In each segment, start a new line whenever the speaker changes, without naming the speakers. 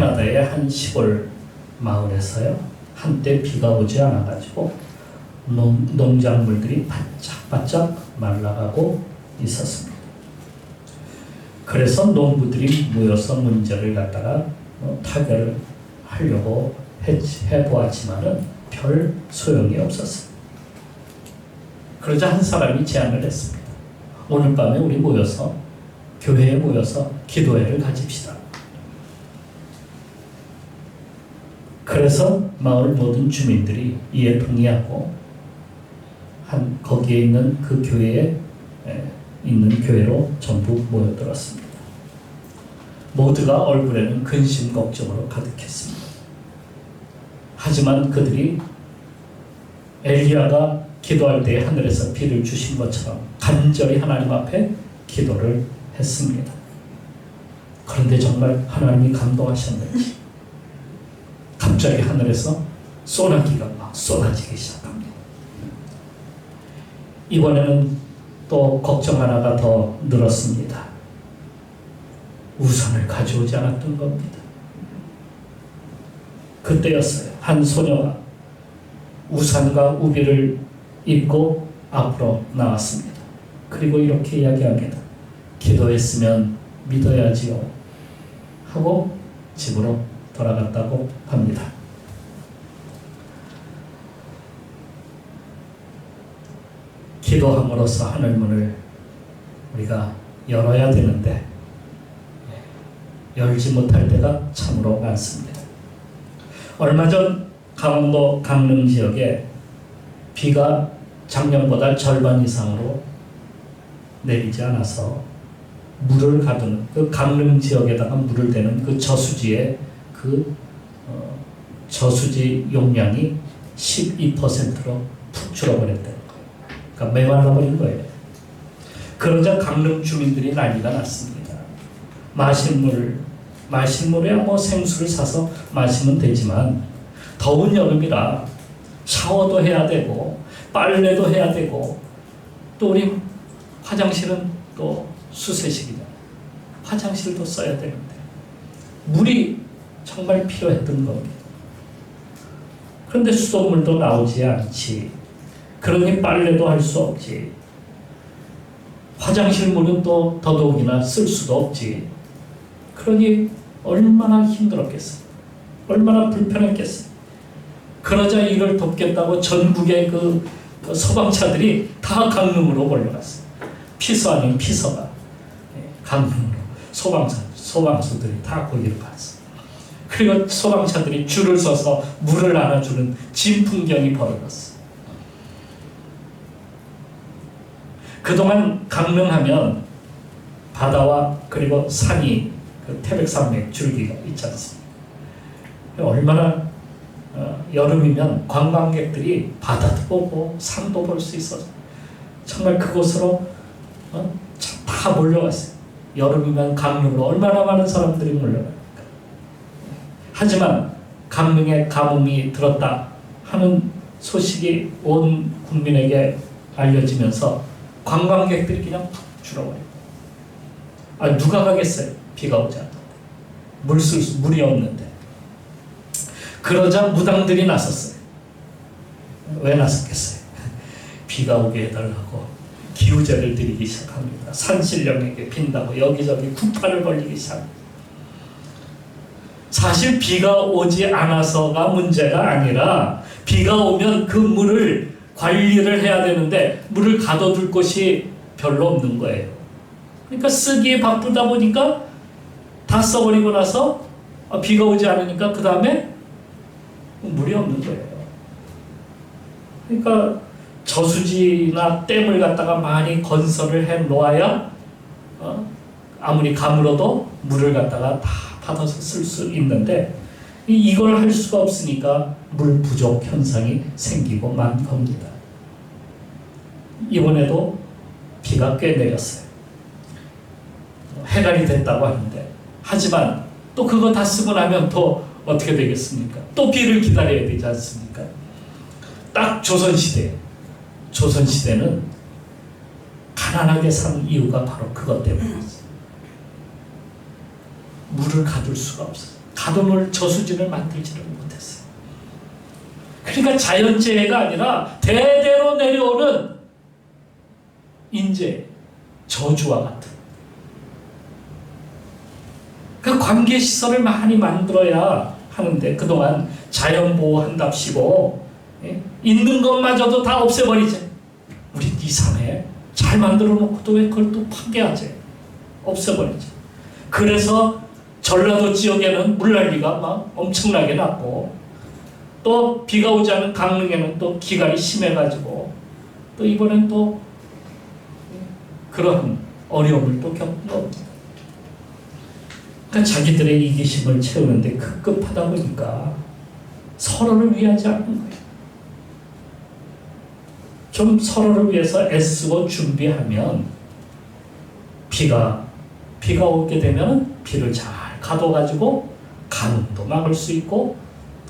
캐나다의 한 시골 마을에서요, 한때 비가 오지 않아가지고 농작물들이 바짝바짝 말라가고 있었습니다. 그래서 농부들이 모여서 문제를 갖다가 타결을 하려고 해보았지만은 별 소용이 없었어요. 그러자 한 사람이 제안을 했습니다. 오늘 밤에 우리 교회에 모여서 기도회를 가집시다. 그래서 마을 모든 주민들이 이에 동의하고 거기에 있는 그 교회에 있는 교회로 전부 모여들었습니다. 모두가 얼굴에는 근심 걱정으로 가득했습니다. 하지만 그들이 엘리야가 기도할 때 하늘에서 비를 주신 것처럼 간절히 하나님 앞에 기도를 했습니다. 그런데 정말 하나님이 감동하셨는지 갑자기 하늘에서 소나기가 막 쏟아지기 시작합니다. 이번에는 또 걱정 하나가 더 늘었습니다. 우산을 가져오지 않았던 겁니다. 그때였어요. 한 소녀가 우산과 우비를 입고 앞으로 나왔습니다. 그리고 이렇게 이야기합니다. 기도했으면 믿어야지요 하고 집으로 돌아갔다고 합니다. 기도함으로써 하늘문을 우리가 열어야 되는데 열지 못할 때가 참으로 많습니다. 얼마 전 강원도 강릉 지역에 비가 작년보다 절반 이상으로 내리지 않아서 물을 가두는 그 강릉 지역에다가 물을 대는 그 저수지에 저수지 용량이 12%로 푹 줄어버렸다는 거예요. 그러니까 메말라버린 거예요. 그러자 강릉 주민들이 난리가 났습니다. 마실 물에야 뭐 생수를 사서 마시면 되지만 더운 여름이라 샤워도 해야 되고 빨래도 해야 되고 또 우리 화장실은 또 수세식이잖아요. 화장실도 써야 되는데 물이 정말 필요했던 겁니다. 그런데 수돗물도 나오지 않지. 그러니 빨래도 할 수 없지. 화장실 물은 또 더더욱이나 쓸 수도 없지. 그러니 얼마나 힘들었겠어요. 얼마나 불편했겠어요. 그러자 이를 돕겠다고 전국의 그 소방차들이 다 강릉으로 몰려갔어요. 피서 아닌 피서가 강릉으로 소방서들이 다 거기로 갔어요. 그리고 소방차들이 줄을 서서 물을 안아주는 진풍경이 벌어졌어요. 그동안 강릉하면 바다와 그리고 산이 그 태백산맥 줄기가 있지 않습니까? 얼마나 여름이면 관광객들이 바다도 보고 산도 볼 수 있어서 정말 그곳으로 다 몰려왔어요. 여름이면 강릉으로 얼마나 많은 사람들이 몰려갑니까? 하지만 강릉에 가뭄이 들었다 하는 소식이 온 국민에게 알려지면서 관광객들이 그냥 푹 줄어버려요. 누가 가겠어요? 비가 오지 않는데. 물이 없는데. 그러자 무당들이 나섰어요. 왜 나섰겠어요? 비가 오게 해달라고 기우제를 드리기 시작합니다. 산신령에게 빈다고 여기저기 구판을 벌리기 시작합니다. 사실 비가 오지 않아서가 문제가 아니라 비가 오면 그 물을 관리를 해야 되는데 물을 가둬둘 곳이 별로 없는 거예요. 그러니까 쓰기에 바쁘다 보니까 다 써버리고 나서 비가 오지 않으니까 그 다음에 물이 없는 거예요. 그러니까 저수지나 댐을 갖다가 많이 건설을 해 놓아야 아무리 가물어도 물을 갖다가 다 받아서 쓸 수 있는데 이걸 할 수가 없으니까 물 부족 현상이 생기고 만 겁니다. 이번에도 비가 꽤 내렸어요. 해갈이 됐다고 하는데 하지만 또 그거 다 쓰고 나면 또 어떻게 되겠습니까? 또 비를 기다려야 되지 않습니까? 딱 조선시대는 가난하게 산 이유가 바로 그것 때문이었어요. 물을 가둘 수가 없어요. 가둬놓을 저수지를 만들지를 못했어요. 그러니까 자연재해가 아니라 대대로 내려오는 인재, 저주와 같은 그 관계시설을 많이 만들어야 하는데 그동안 자연보호한답시고 있는 것마저도 다 없애버리지. 우리 이상해. 잘 만들어 놓고도 왜 그걸 또 파괴하지? 없애버리지. 그래서 전라도 지역에는 물난리가 막 엄청나게 났고 또 비가 오지 않은 강릉에는 또 기갈이 심해가지고 또 이번엔 또 그런 어려움을 또 겪은 겁니다. 그러니까 자기들의 이기심을 채우는데 급급하다 보니까 서로를 위하지 않는 거예요. 좀 서로를 위해서 애쓰고 준비하면 비가 오게 되면 비를 잘 가둬가지고 가뭄도 막을 수 있고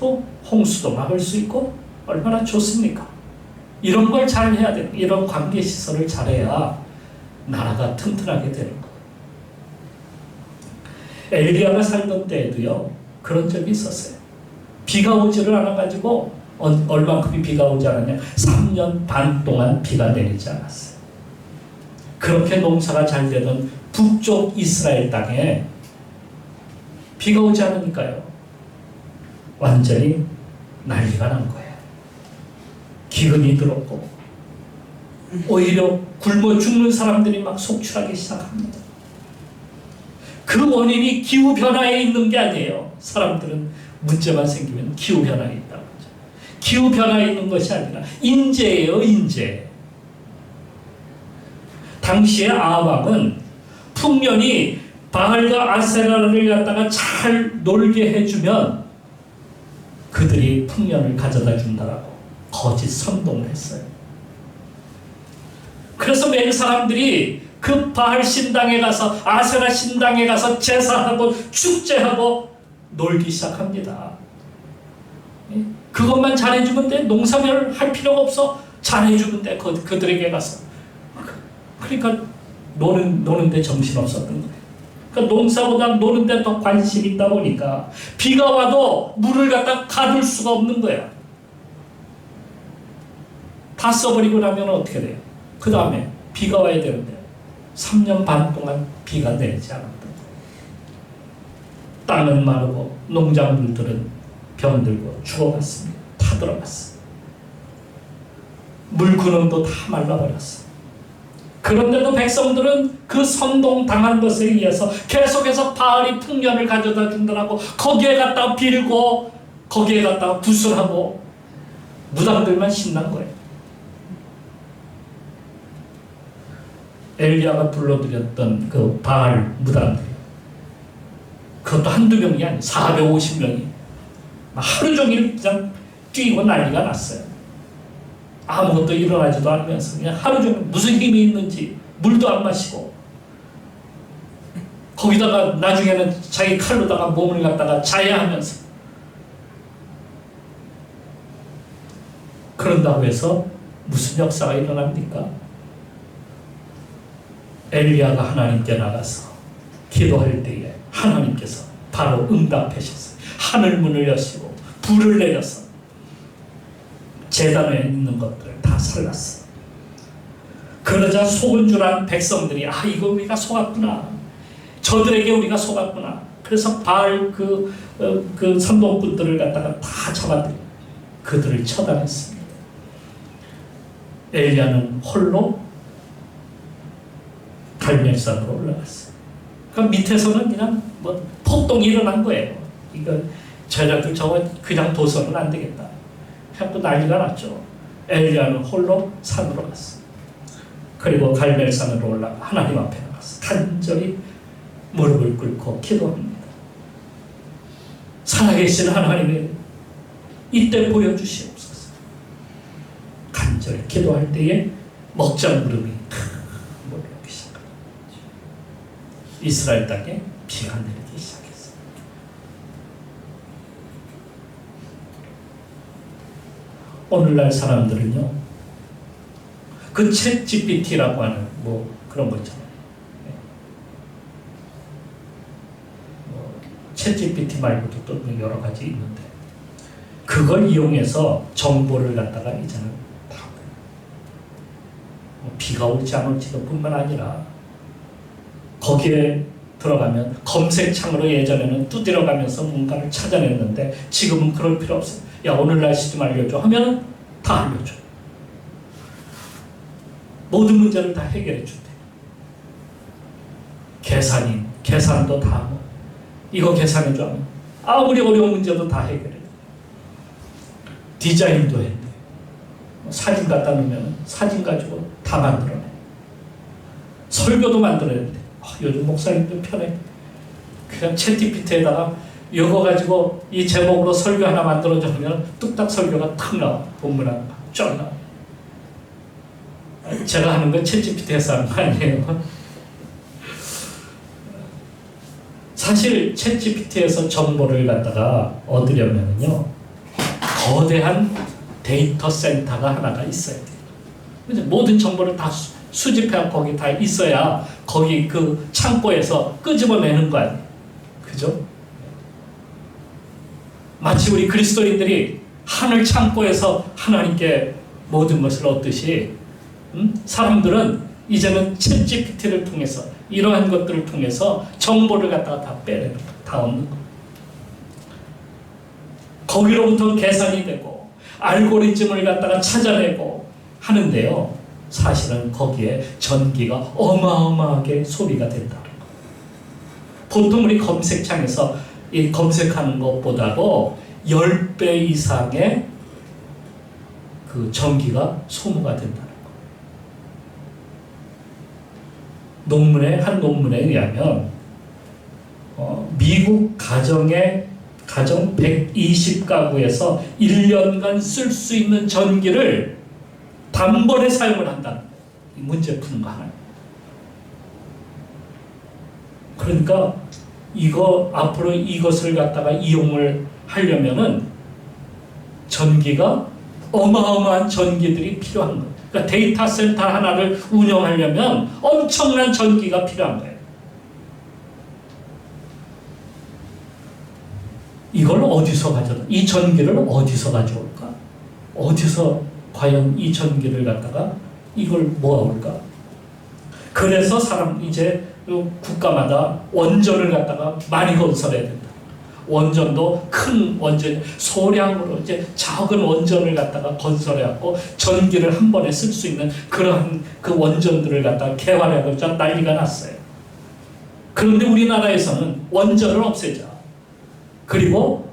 또 홍수도 막을 수 있고 얼마나 좋습니까? 이런 걸 잘 해야 돼요. 이런 관계시설을 잘해야 나라가 튼튼하게 되는 거예요. 엘리야가 살던 때에도요 그런 적이 있었어요. 비가 오지를 않아가지고 얼만큼이 비가 오지 않았냐? 3년 반 동안 비가 내리지 않았어요. 그렇게 농사가 잘 되던 북쪽 이스라엘 땅에 비가 오지 않으니까요 완전히 난리가 난 거예요. 기근이 들었고 오히려 굶어 죽는 사람들이 막 속출하기 시작합니다. 그 원인이 기후변화에 있는 게 아니에요. 사람들은 문제만 생기면 기후변화에 있다고 하죠. 기후변화에 있는 것이 아니라 인재예요. 인재. 당시에 아합은 풍년이 바알과 아세라를 갖다가 잘 놀게 해주면 그들이 풍년을 가져다 준다라고 거짓 선동을 했어요. 그래서 매일 사람들이 그 바알 신당에 가서 아세라 신당에 가서 제사하고 축제하고 놀기 시작합니다. 그것만 잘해주면 돼. 농사별 할 필요가 없어. 잘해주면 돼. 그들에게 가서. 그러니까 노는데 정신없었던 거예요. 그러니까 농사보다 노는데 더 관심이 있다 보니까 비가 와도 물을 갖다 가둘 수가 없는 거야. 다 써버리고 나면 어떻게 돼요? 그 다음에 비가 와야 되는데 3년 반 동안 비가 내리지 않았던 거예요. 땅은 마르고 농작물들은 병들고 죽어갔습니다. 다 들어갔어요. 물 근원도 다 말라버렸어요. 그런데도 백성들은 그 선동당한 것에 의해서 계속해서 바알이 풍년을 가져다 준다고 거기에 갖다가 빌고 거기에 갖다가 구슬하고 무당들만 신난 거예요. 엘리야가 불러들였던 그 바알 무당들 그것도 한두 명이 아니에요. 450명이 하루 종일 그냥 뛰고 난리가 났어요. 아무것도 일어나지도 않으면서 그냥 하루 종일 무슨 힘이 있는지 물도 안 마시고 거기다가 나중에는 자기 칼로다가 몸을 갖다가 자해하면서 그런다고 해서 무슨 역사가 일어납니까? 엘리야가 하나님께 나가서 기도할 때에 하나님께서 바로 응답하셨어요. 하늘 문을 여시고 불을 내려서 제단에 있는 것들을 다 살랐어. 그러자 속은 줄 안 백성들이 이거 우리가 속았구나. 저들에게 우리가 속았구나. 그래서 바알 그 선동꾼들을 갖다가 다 잡아들여 그들을 처단했습니다. 엘리야는 홀로 갈멜산으로 올라갔어요. 그러니까 밑에서는 그냥 폭동이 일어난 거예요. 이거 제자들 저거 그냥 둬서는 안 되겠다. 또 난리가 났죠. 엘리야는 홀로 산으로 갔어. 그리고 갈멜산으로 올라가 하나님 앞에 나갔어. 간절히 무릎을 꿇고 기도합니다. 살아계신 하나님의 이때 보여주시옵소서. 간절히 기도할 때에 먹장 무릎이 몰려오기 시작합니다. 이스라엘 땅에 비가 내리기 시작했어요. 오늘날 사람들은요, 그 챗 GPT라고 하는 그런 거 있잖아요. 챗 챗GPT 말고도 또 여러 가지 있는데 그걸 이용해서 정보를 갖다가 이제는 다 비가 올지 안 올지도 뿐만 아니라 거기에 들어가면 검색창으로 예전에는 두드려가면서 뭔가를 찾아냈는데 지금은 그럴 필요 없어요. 야, 오늘 날씨 좀 알려줘 하면 다 알려줘. 모든 문제를 다 해결해 준대. 계산도 다 하고 이거 계산해줘 하면 아무리 어려운 문제도 다 해결해. 디자인도 했대. 사진 갖다 놓으면 사진 가지고 다 만들어내. 설교도 만들어냈대. 요즘 목사님들 편해. 그냥 챗GPT에다가 이거 가지고 이 제목으로 설교 하나 만들어주면 뚝딱 설교가 탁 나와. 본문 하나 쫙 나와. 제가 하는 건 챗GPT에서 하는 거 아니에요. 사실 챗GPT에서 정보를 갖다가 얻으려면요 거대한 데이터 센터가 하나가 있어야 돼요. 모든 정보를 다 수집해 거기 다 있어야 거기 그 창고에서 끄집어내는 거 아니에요. 그죠? 마치 우리 그리스도인들이 하늘 창고에서 하나님께 모든 것을 얻듯이 사람들은 이제는 챗GPT를 통해서 이러한 것들을 통해서 정보를 갖다가 다 빼내는 거, 다 얻는 거. 거기로부터 계산이 되고 알고리즘을 갖다가 찾아내고 하는데요. 사실은 거기에 전기가 어마어마하게 소비가 된다는 거. 보통 우리 검색창에서 이 검색하는 것보다도 10배 이상의 그 전기가 소모가 된다는 거. 한 논문에 의하면 미국 가정 120가구에서 1년간 쓸 수 있는 전기를 단번에 사용을 한다는 거예요. 문제 푸는 거 하나. 그러니까 앞으로 이것을 갖다가 이용을 하려면은 전기가 어마어마한 전기들이 필요한 거예요. 그러니까 데이터 센터 하나를 운영하려면 엄청난 전기가 필요한 거예요. 이걸 어디서 이 전기를 어디서 가져올까? 어디서 과연 이 전기를 갖다가 이걸 모아올까? 그래서 이제 국가마다 원전을 갖다가 많이 건설해야 된다. 원전도 큰 원전, 소량으로 이제 작은 원전을 갖다가 건설해갖고 전기를 한 번에 쓸 수 있는 그러한 그 원전들을 갖다가 개발해서 난리가 났어요. 그런데 우리나라에서는 원전을 없애자. 그리고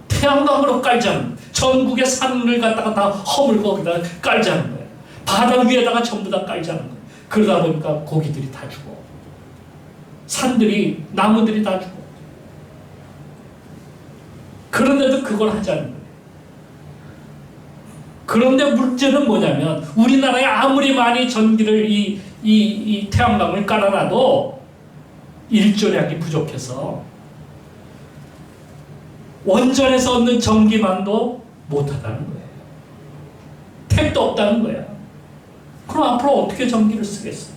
태양광으로 깔자는 전국의 산을 갖다가 다 허물 거기다 깔자는 거예요. 바다 위에다가 전부 다 깔자는 거예요. 그러다 보니까 고기들이 다 죽어. 나무들이 다 죽어. 그런데도 그걸 하자는 거예요. 그런데 문제는 뭐냐면 우리나라에 아무리 많이 전기를 이 태양광을 깔아놔도 일조량이 부족해서 원전에서 얻는 전기만도 못하다는 거예요. 택도 없다는 거야. 그럼 앞으로 어떻게 전기를 쓰겠어?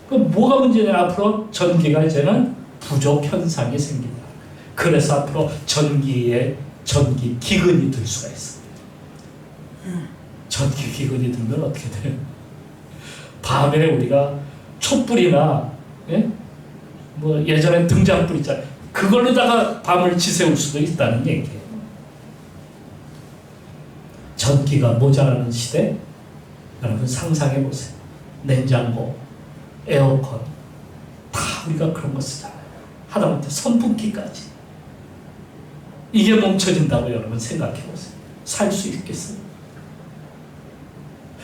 그럼 뭐가 문제냐? 앞으로 전기가 이제는 부족 현상이 생긴다. 그래서 앞으로 전기 기근이 들 수가 있어. 전기 기근이 들면 어떻게 돼요? 밤에 우리가 촛불이나 예전에 등잔불 있잖아요. 그걸로다가 밤을 지새울 수도 있다는 얘기예요. 전기가 모자라는 시대, 여러분 상상해 보세요. 냉장고, 에어컨, 다 우리가 그런 거 쓰잖아요. 하다못해 선풍기까지. 이게 멈춰진다고 여러분 생각해 보세요. 살 수 있겠어요?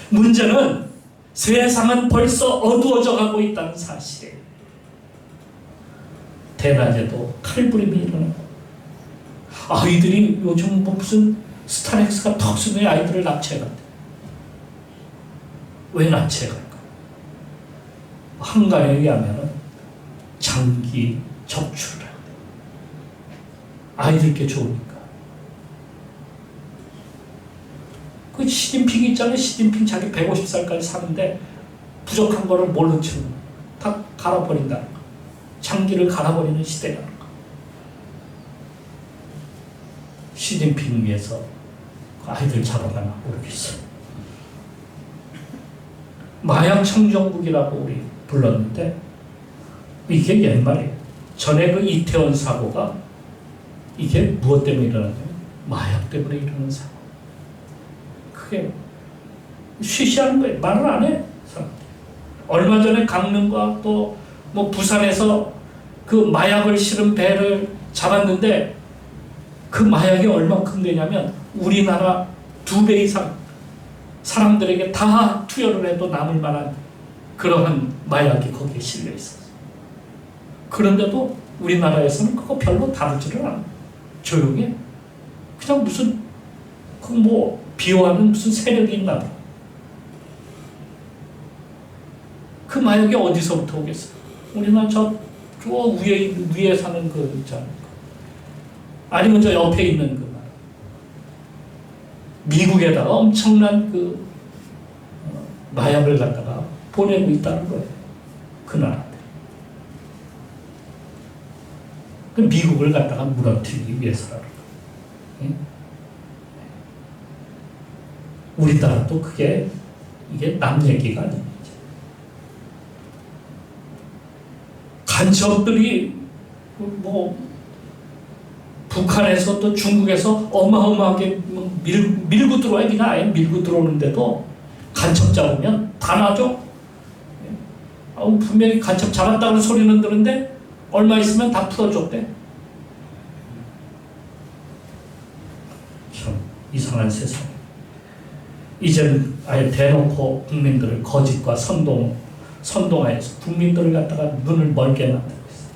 문제는 세상은 벌써 어두워져 가고 있다는 사실이에요. 대낮에도 칼부림이 일어나고 아이들이 요즘 무슨 스타렉스가 턱수의 아이들을 납치해간대. 왜 납치해갈까? 한간에 의하면 장기 적출을 한대. 아이들께 좋으니까. 그 시진핑 있잖아요. 시진핑 자기 150살까지 사는데 부족한 거를 뭘로 채우는 다 갈아버린다는 거. 장기를 갈아버리는 시대라는 거. 시진핑 위해서 아이들 잡아가나 모르겠어. 마약 청정국이라고 우리 불렀는데 이게 옛말이에요. 전에 그 이태원 사고가 이게 무엇 때문에 일어났냐면 마약 때문에 일어난 사고. 그게 쉬쉬하는 거예요. 말을 안 해. 얼마 전에 강릉과 또 뭐 부산에서 그 마약을 실은 배를 잡았는데 그 마약이 얼마큼 되냐면 우리나라 2배 이상 사람들에게 다 투여를 해도 남을 만한 그러한 마약이 거기에 실려 있었어요. 그런데도 우리나라에서는 그거 별로 다루지를 않아요. 조용히 그냥 무슨 그 뭐 비호하는 무슨 세력이 있나 봐. 그 마약이 어디서부터 오겠어요? 우리나라 저 위에 사는 그 있잖아요. 아니면 저 옆에 있는 그 나라. 미국에다가 엄청난 그 마약을 갖다가 보내고 있다는 거예요. 그 나라들. 그 미국을 갖다가 무너뜨리기 위해서라는 거예요. 우리나라 또 그게 이게 남 얘기가 아닙니다. 간첩들이 뭐 북한에서 또 중국에서 어마어마하게 밀고 들어와야 그냥 아예 밀고 들어오는데도 간첩 잡으면 다 놔줘. 분명히 간첩 잡았다는 소리는 들은데 얼마 있으면 다 풀어줬대. 참 이상한 세상. 이제는 아예 대놓고 국민들을 거짓과 선동하여서 국민들을 갖다가 눈을 멀게 만들고 있어요.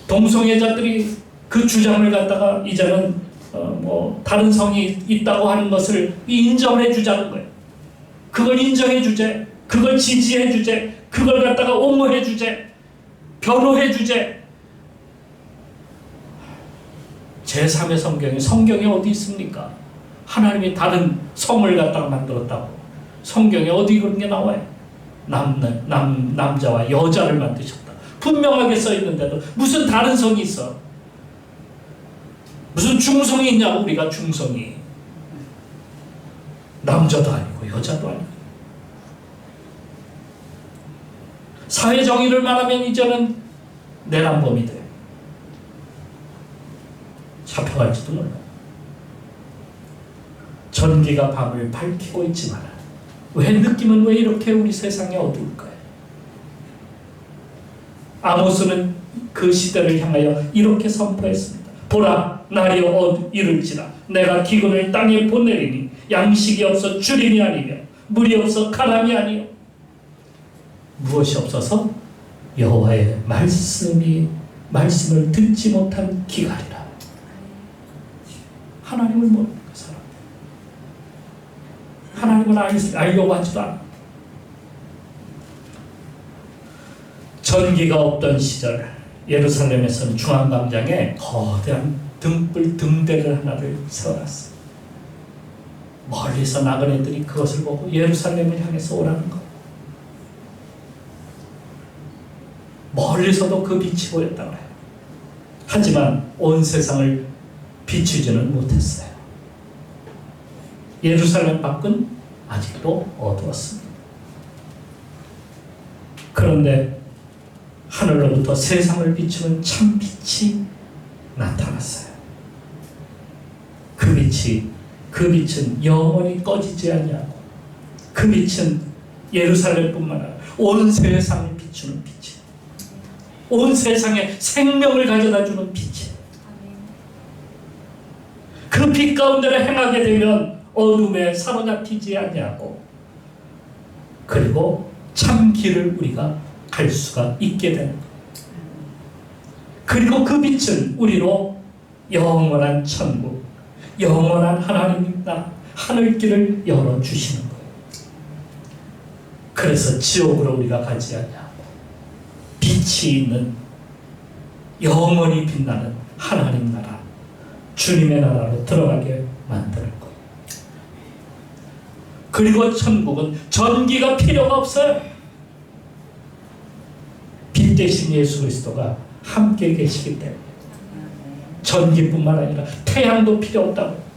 동성애자들이 그 주장을 갖다가 이제는 뭐 다른 성이 있다고 하는 것을 인정해 주자는 거예요. 그걸 인정해 주제, 그걸 지지해 주제, 그걸 갖다가 옹호해 주제, 변호해 주제. 제3의 성경이 어디 있습니까? 하나님이 다른 성을 갖다가 만들었다고. 성경에 어디 그런 게 나와요? 남자와 여자를 만드셨다. 분명하게 써 있는데도 무슨 다른 성이 있어? 무슨 중성이 있냐고. 우리가 중성이 남자도 아니고 여자도 아니고. 사회 정의를 말하면 이제는 내란범이 돼. 잡혀갈지도 몰라. 전기가 밤을 밝히고 있지만 왜 느낌은 왜 이렇게 우리 세상이 어두울까요? 아모스는 그 시대를 향하여 이렇게 선포했습니다. 보라, 날이 이를지라 내가 기근을 땅에 보내리니 양식이 없어 주림이 아니며 물이 없어 가람이 아니요. 무엇이 없어서? 여호와의 말씀을 듣지 못한 기갈이라. 하나님을 모르는 그 사람. 하나님을 알려고 하지도 않아. 전기가 없던 시절 예루살렘에서는 중앙광장에 거대한 등대를 하나를 세워놨어요. 멀리서 나그네들이 그것을 보고 예루살렘을 향해서 오라는 것. 멀리서도 그 빛이 보였다고 해요. 하지만 온 세상을 비추지는 못했어요. 예루살렘 밖은 아직도 어두웠습니다. 그런데 하늘로부터 세상을 비추는 참 빛이 나타났어요. 그 빛은 영원히 꺼지지 아니하고 그 빛은 예루살렘뿐만 아니라 온 세상을 비추는 빛이에요. 온 세상에 생명을 가져다주는 빛이에요. 그 빛 가운데를 행하게 되면 어둠에 사로잡히지 아니하고 그리고 참 길을 우리가 갈 수가 있게 되는 거예요. 그리고 그 빛은 우리로 영원한 천국, 영원한 하나님 나라, 하늘길을 열어주시는 거예요. 그래서 지옥으로 우리가 가지 아니하고 빛이 있는 영원히 빛나는 하나님 나라, 주님의 나라로 들어가게 만드는 거예요. 그리고 천국은 전기가 필요가 없어요. 빛 대신 예수 그리스도가 함께 계시기 때문에 전기뿐만 아니라 태양도 필요 없다고.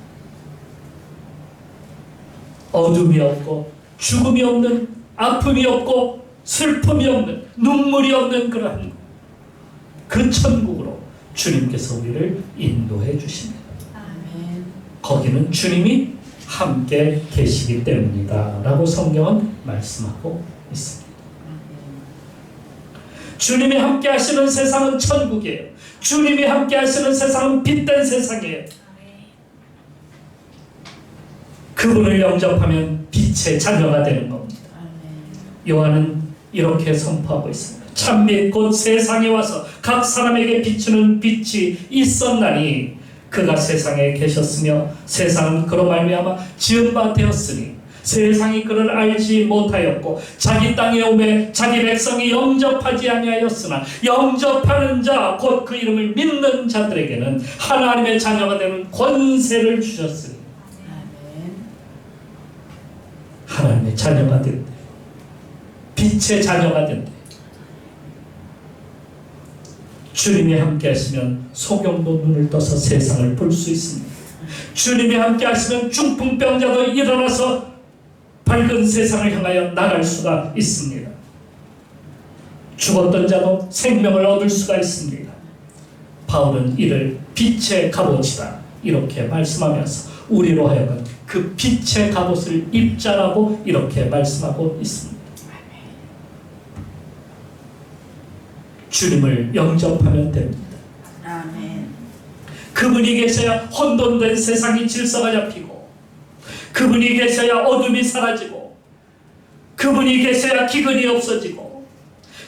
어둠이 없고 죽음이 없는, 아픔이 없고 슬픔이 없는, 눈물이 없는 그러한 그 천국으로 주님께서 우리를 인도해 주십니다.
아멘.
거기는 주님이 함께 계시기 때문이다 라고 성경은 말씀하고 있습니다. 주님이 함께 하시는 세상은 천국이에요. 주님이 함께 하시는 세상은 빛된 세상이에요. 그분을 영접하면 빛의 자녀가 되는 겁니다. 요한은 이렇게 선포하고 있습니다. 참빛 곧 세상에 와서 각 사람에게 비추는 빛이 있었나니 그가 세상에 계셨으며 세상은 그로 말미암아 지은 바 되었으니 세상이 그를 알지 못하였고 자기 땅에 오매 자기 백성이 영접하지 아니하였으나 영접하는 자 곧 그 이름을 믿는 자들에게는 하나님의 자녀가 되는 권세를 주셨으니 하나님의 자녀가 된대. 빛의 자녀가 된대. 주님이 함께 하시면 소경도 눈을 떠서 세상을 볼 수 있습니다. 주님이 함께 하시면 중풍병자도 일어나서 밝은 세상을 향하여 나갈 수가 있습니다. 죽었던 자도 생명을 얻을 수가 있습니다. 바울은 이를 빛의 갑옷이다 이렇게 말씀하면서 우리로 하여금 그 빛의 갑옷을 입자라고 이렇게 말씀하고 있습니다. 주님을 영접하면 됩니다.
아멘.
그분이 계셔야 혼돈된 세상이 질서가 잡히고, 그분이 계셔야 어둠이 사라지고, 그분이 계셔야 기근이 없어지고,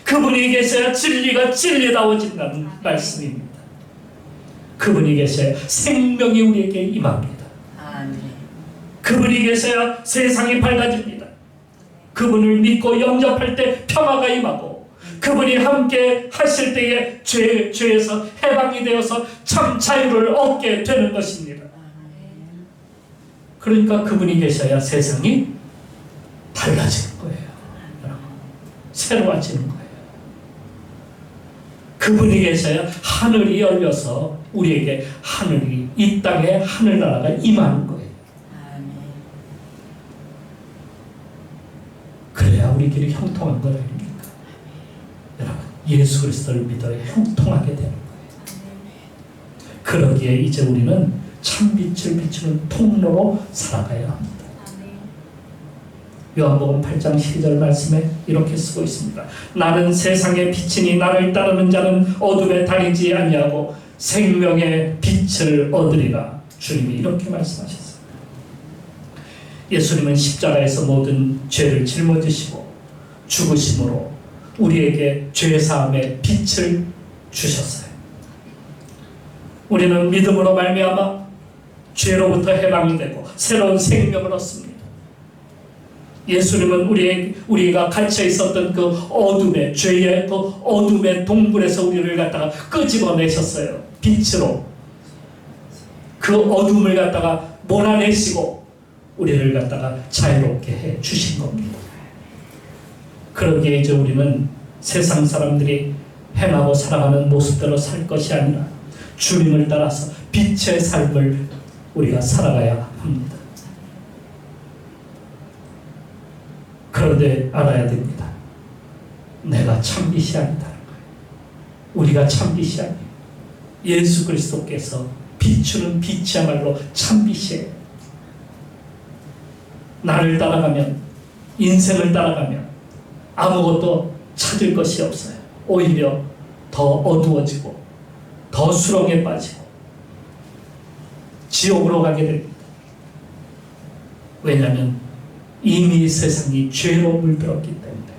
그분이 계셔야 진리가 진리다워진다는 말씀입니다. 그분이 계셔야 생명이 우리에게 임합니다.
아멘.
그분이 계셔야 세상이 밝아집니다. 그분을 믿고 영접할 때 평화가 임하고, 그분이 함께 하실 때에 죄에서 해방이 되어서 참 자유를 얻게 되는 것입니다. 그러니까 그분이 계셔야 세상이 달라지는 거예요. 새로워지는 거예요. 그분이 계셔야 하늘이 열려서 우리에게 하늘이, 이 땅에 하늘나라가 임하는 거예요. 그래야 우리끼리 형통한 거 아닙니까? 여러분, 예수 그리스도를 믿어야 형통하게 되는 거예요. 그러기에 이제 우리는 참빛을 비추는 통로로 살아가야 합니다. 요한복음 8장 12절 말씀에 이렇게 쓰고 있습니다. 나는 세상의 빛이니 나를 따르는 자는 어둠에 다니지 아니하고 생명의 빛을 얻으리라. 주님이 이렇게 말씀하셨습니다. 예수님은 십자가에서 모든 죄를 짊어지시고 죽으심으로 우리에게 죄사함의 빛을 주셨어요. 우리는 믿음으로 말미암아 죄로부터 해방이 되고 새로운 생명을 얻습니다. 예수님은 우리가 갇혀 있었던 그 어둠의, 죄의 그 어둠의 동굴에서 우리를 갖다가 끄집어내셨어요. 빛으로 그 어둠을 갖다가 몰아내시고 우리를 갖다가 자유롭게 해 주신 겁니다. 그러기에 이제 우리는 세상 사람들이 행하고 살아가는 모습대로 살 것이 아니라 주님을 따라서 빛의 삶을 우리가 살아가야 합니다. 그런데 알아야 됩니다. 내가 참빛이 아니다는 거예요. 우리가 참빛이 아니에요. 예수 그리스도께서 비추는 빛이야말로 참빛이에요. 나를 따라가면, 인생을 따라가면 아무것도 찾을 것이 없어요. 오히려 더 어두워지고 더 수렁에 빠지고 지옥으로 가게 됩니다. 왜냐하면 이미 세상이 죄로 물들었기 때문에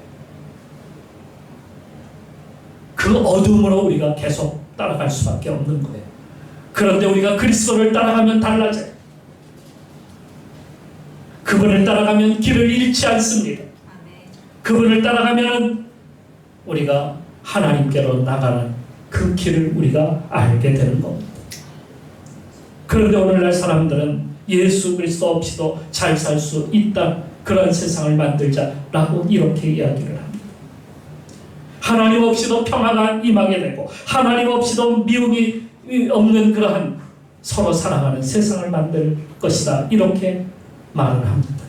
그 어둠으로 우리가 계속 따라갈 수밖에 없는 거예요. 그런데 우리가 그리스도를 따라가면 달라져요. 그분을 따라가면 길을 잃지 않습니다. 그분을 따라가면 우리가 하나님께로 나가는 그 길을 우리가 알게 되는 겁니다. 그런데 오늘날 사람들은 예수 그리스도 없이도 잘 살 수 있다, 그런 세상을 만들자라고 이렇게 이야기를 합니다. 하나님 없이도 평화가 임하게 되고 하나님 없이도 미움이 없는 그러한 서로 사랑하는 세상을 만들 것이다. 이렇게 말을 합니다.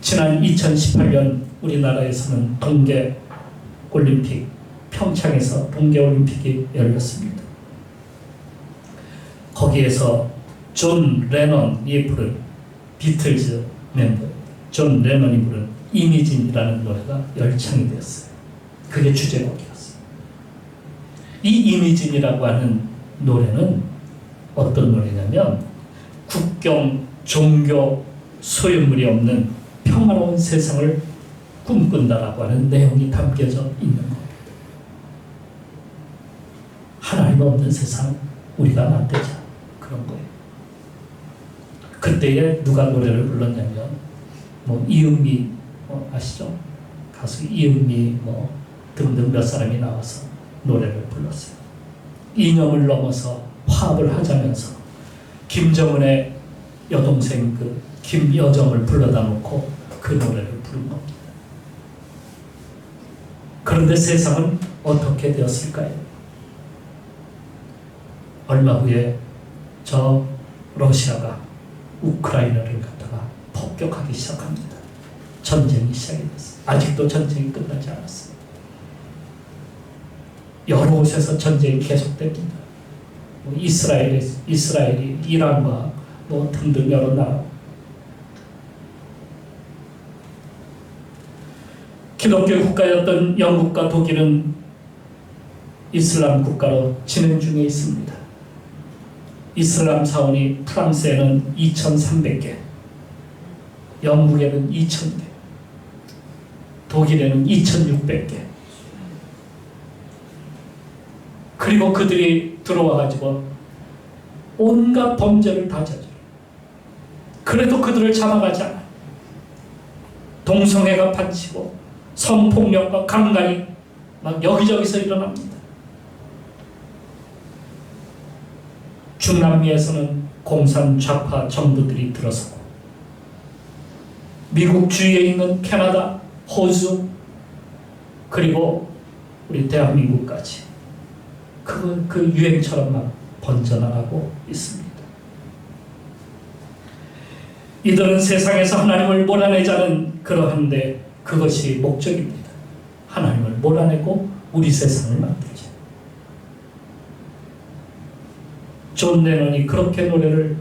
지난 2018년 우리나라에서는 동계올림픽, 평창에서 동계올림픽이 열렸습니다. 거기에서 존 레넌이 부른 비틀즈 멤버 존 레넌이 부른 이미진이라는 노래가 열창이 되었어요. 그게 주제곡이었어요. 이 이미진이라고 하는 노래는 어떤 노래냐면 국경, 종교, 소유물이 없는 평화로운 세상을 꿈꾼다라고 하는 내용이 담겨져 있는 거예요. 하나님 없는 세상 우리가 만들자, 그런 거예요. 그때에 누가 노래를 불렀냐면 이은미 아시죠? 가수 이은미 등등 몇 사람이 나와서 노래를 불렀어요. 이념을 넘어서 화합을 하자면서 김정은의 여동생 김여정을 불러다 놓고 그 노래를 부른 겁니다. 그런데 세상은 어떻게 되었을까요? 얼마 후에 저 러시아가 우크라이나를 갖다가 폭격하기 시작합니다. 전쟁이 시작이 됐어요. 아직도 전쟁이 끝나지 않았어요. 여러 곳에서 전쟁이 계속됩니다. 이스라엘이 이란과 등등 여러 나라. 기독교 국가였던 영국과 독일은 이슬람 국가로 진행 중에 있습니다. 이슬람 사원이 프랑스에는 2,300개, 영국에는 2,000개, 독일에는 2,600개. 그리고 그들이 들어와가지고 온갖 범죄를 다 저질러. 그래도 그들을 잡아가지 않아. 동성애가 판치고 성폭력과 강간이 막 여기저기서 일어납니다. 중남미에서는 공산 좌파 정부들이 들어서고, 미국 주위에 있는 캐나다, 호주, 그리고 우리 대한민국까지 그 유행처럼 막 번져나가고 있습니다. 이들은 세상에서 하나님을 몰아내자는 그러한데 그것이 목적입니다. 하나님을 몰아내고 우리 세상을 만들자. 존 레논이 그렇게 노래를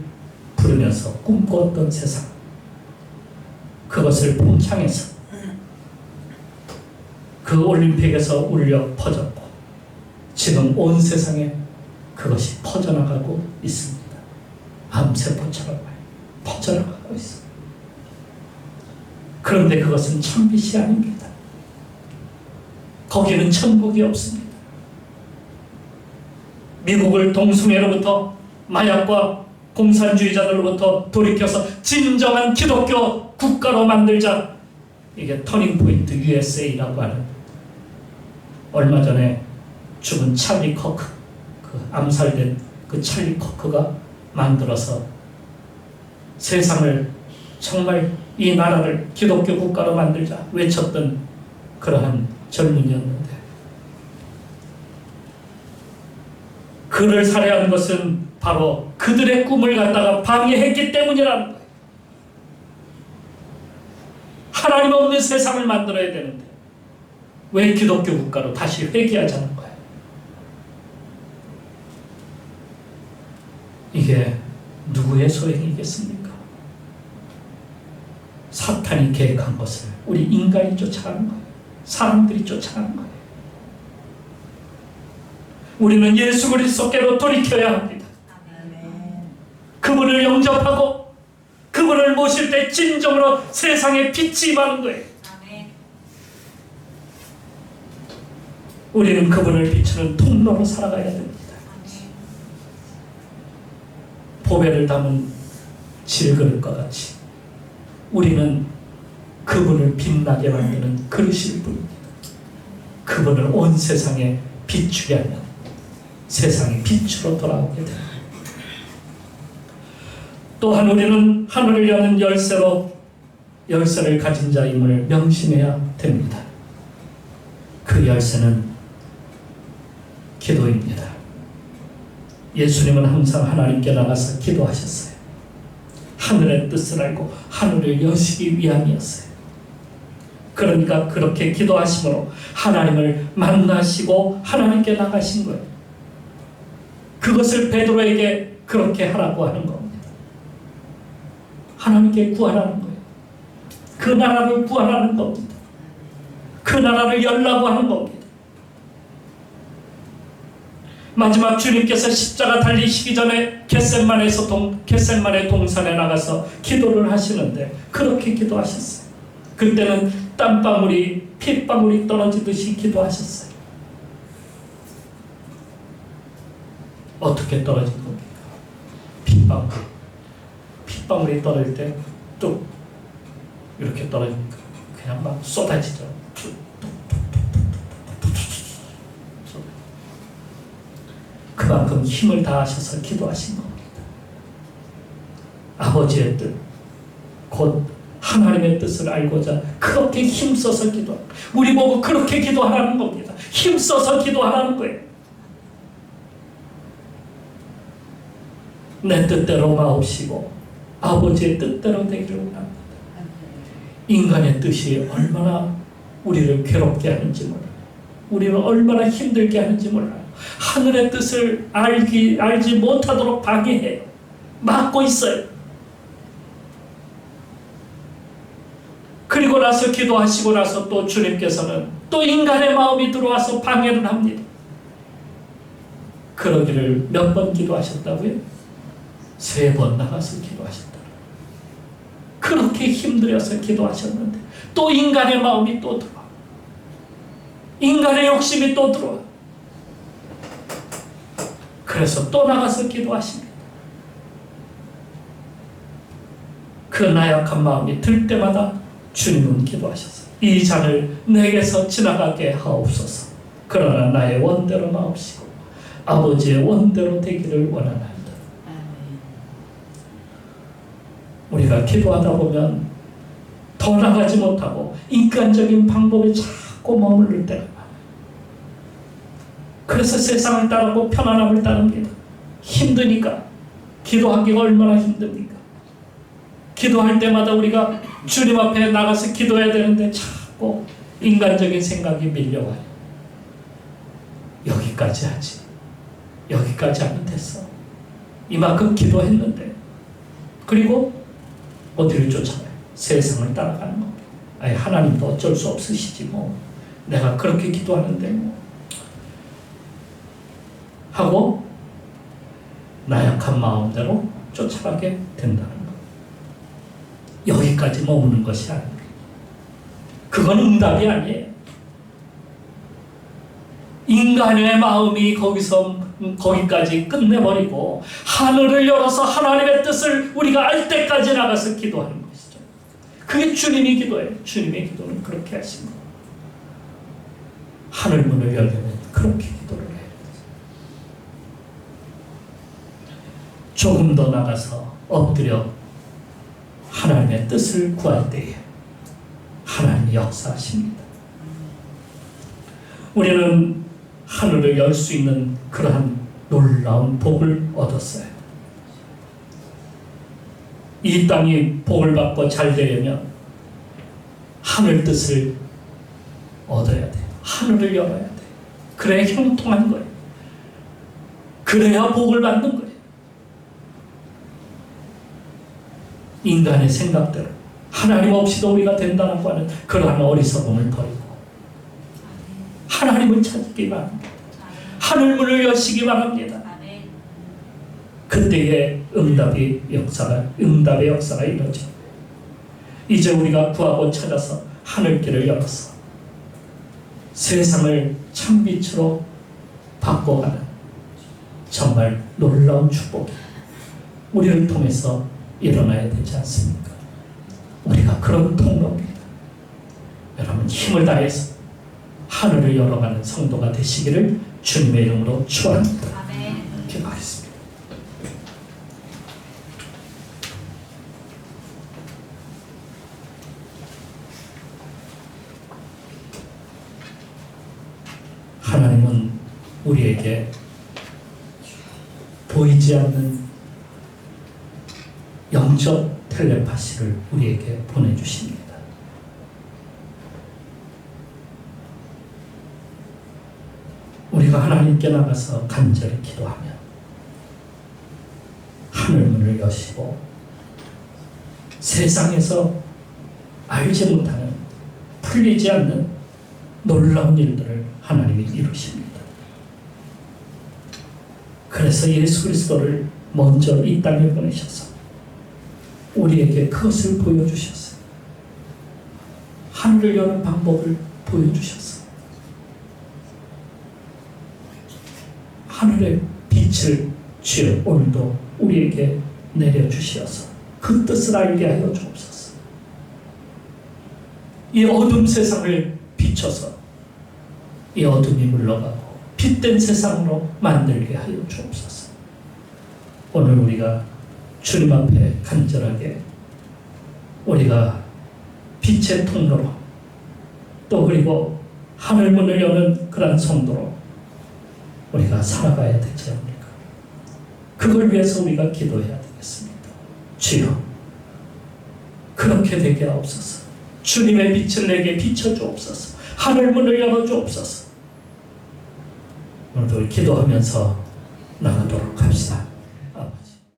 부르면서 꿈꾸었던 세상, 그것을 평창에서 그 올림픽에서 울려 퍼졌고 지금 온 세상에 그것이 퍼져나가고 있습니다. 암세포처럼 퍼져나가고 있습니다. 그런데 그것은 참빛이 아닙니다. 거기는 천국이 없습니다. 미국을 동성애로부터, 마약과 공산주의자들로부터 돌이켜서 진정한 기독교 국가로 만들자. 이게 터닝포인트 USA라고 하는, 얼마 전에 죽은 찰리 커크, 암살된 그 찰리 커크가 만들어서 세상을 정말 이 나라를 기독교 국가로 만들자 외쳤던 그러한 젊은이였는데, 그를 살해한 것은 바로 그들의 꿈을 갖다가 방해했기 때문이라는 거예요. 하나님 없는 세상을 만들어야 되는데 왜 기독교 국가로 다시 회귀하자는 거예요. 이게 누구의 소행이겠습니까? 사탄이 계획한 것을 우리 인간이 쫓아가는 거예요. 사람들이 쫓아가는 거예요. 우리는 예수 그리스도께로 돌이켜야 합니다. 그분을 영접하고 그분을 모실 때 진정으로 세상에 빛이 임하는 거예요. 우리는 그분을 비추는 통로로 살아가야 됩니다. 보배를 담은 질그릇과 같이 우리는 그분을 빛나게 만드는 그릇일 뿐입니다. 그분을 온 세상에 비추게 하면 세상이 빛으로 돌아오게 됩니다. 또한 우리는 하늘을 여는 열쇠를 가진 자임을 명심해야 됩니다. 그 열쇠는 기도입니다. 예수님은 항상 하나님께 나가서 기도하셨어요. 하늘의 뜻을 알고 하늘을 여시기 위함이었어요. 그러니까 그렇게 기도하심으로 하나님을 만나시고 하나님께 나가신 거예요. 그것을 베드로에게 그렇게 하라고 하는 겁니다. 하나님께 구하라는 거예요. 그 나라를 구하라는 겁니다. 그 나라를 열라고 하는 겁니다. 마지막 주님께서 십자가 달리시기 전에 겟세마네 동산에 나가서 기도를 하시는데 그렇게 기도하셨어요. 그때는 땀방울이 핏방울이 떨어지듯이 기도하셨어요. 어떻게 떨어진 겁니까? 핏방울이 떨어질 때 뚝 이렇게 떨어지니까 그냥 막 쏟아지죠. 그만큼 힘을 다하셔서 기도하신 겁니다. 아버지의 뜻, 곧 하나님의 뜻을 알고자 그렇게 힘써서 기도하고, 우리 보고 그렇게 기도하라는 겁니다. 힘써서 기도하라는 거예요. 내 뜻대로 마옵시고 아버지의 뜻대로 되기를 원합니다. 인간의 뜻이 얼마나 우리를 괴롭게 하는지 몰라요. 우리를 얼마나 힘들게 하는지 몰라요. 하늘의 뜻을 알지 못하도록 방해해요. 막고 있어요. 그리고 나서 기도하시고 나서 또 주님께서는 또 인간의 마음이 들어와서 방해를 합니다. 그러기를 몇 번 기도하셨다고요? 3번 나가서 기도하셨다. 그렇게 힘들어서 기도하셨는데 또 인간의 마음이 또 들어와. 인간의 욕심이 또 들어와. 그래서 또 나가서 기도하십니다. 그 나약한 마음이 들 때마다 주님은 기도하셨어요. 이 잔을 내게서 지나가게 하옵소서. 그러나 나의 원대로 마옵시고 아버지의 원대로 되기를 원하나이다. 우리가 기도하다 보면 더 나가지 못하고 인간적인 방법에 자꾸 머무를 때가 많아요. 그래서 세상을 따르고 편안함을 따릅니다. 힘드니까. 기도하기가 얼마나 힘듭니까? 기도할 때마다 우리가 주님 앞에 나가서 기도해야 되는데 자꾸 인간적인 생각이 밀려와요. 여기까지 하지. 여기까지 하면 됐어. 이만큼 기도했는데. 그리고 어디를 쫓아가요? 세상을 따라가는 겁니다. 아니, 하나님도 어쩔 수 없으시지 뭐. 내가 그렇게 기도하는데 뭐. 하고 나약한 마음대로 쫓아가게 된다는 것. 여기까지 머무는 것이 아닙니다. 그건 응답이 아니에요. 인간의 마음이 거기까지 끝내버리고 하늘을 열어서 하나님의 뜻을 우리가 알 때까지 나가서 기도하는 것이죠. 그게 주님의 기도예요. 주님의 기도는 그렇게 하신 거예요. 하늘 문을 열려면 그렇게 기도를 해요. 조금 더 나가서 엎드려 하나님의 뜻을 구할 때에 하나님이 역사하십니다. 우리는 하늘을 열 수 있는 그러한 놀라운 복을 얻었어요. 이 땅이 복을 받고 잘 되려면 하늘 뜻을 얻어야 돼요. 하늘을 열어야 돼요. 그래야 형통한 거예요. 그래야 복을 받는 거예요. 인간의 생각대로 하나님 없이도 우리가 된다고 하는 그러한 어리석음을 버리고 하나님을 찾기 바랍니다. 하늘문을 여시기 바랍니다. 그때의 응답의 역사가 이루어져. 이제 우리가 구하고 찾아서 하늘길을 열어서 세상을 참빛으로 바꿔가는 정말 놀라운 축복이 우리를 통해서 일어나야 되지 않습니까? 우리가 그런 통로입니다. 여러분 힘을 다해서 하늘을 열어가는 성도가 되시기를 주님의 이름으로 축원합니다.
아멘.
기도하겠습니다. 하나님은 우리에게 보이지 않는 영적 텔레파시를 우리에게 보내주십니다. 우리가 하나님께 나가서 간절히 기도하면 하늘문을 여시고 세상에서 알지 못하는 풀리지 않는 놀라운 일들을 하나님이 이루십니다. 그래서 예수 그리스도를 먼저 이 땅에 보내셔서 우리에게 그것을 보여주셨어요. 하늘을 여는 방법을 보여주셨어요. 하늘의 빛을 주여 오늘도 우리에게 내려주시어서 그 뜻을 알게 하여 주옵소서. 이 어둠 세상을 비춰서 이 어둠이 물러가고 빛된 세상으로 만들게 하여 주옵소서. 오늘 우리가 주님 앞에 간절하게 우리가 빛의 통로로 또 그리고 하늘문을 여는 그러한 성도로 우리가 살아가야 되지 않습니까? 그걸 위해서 우리가 기도해야 되겠습니다. 주여 그렇게 되게 하옵소서. 주님의 빛을 내게 비춰주옵소서. 하늘문을 열어주옵소서. 오늘도 기도하면서 나가도록 합시다.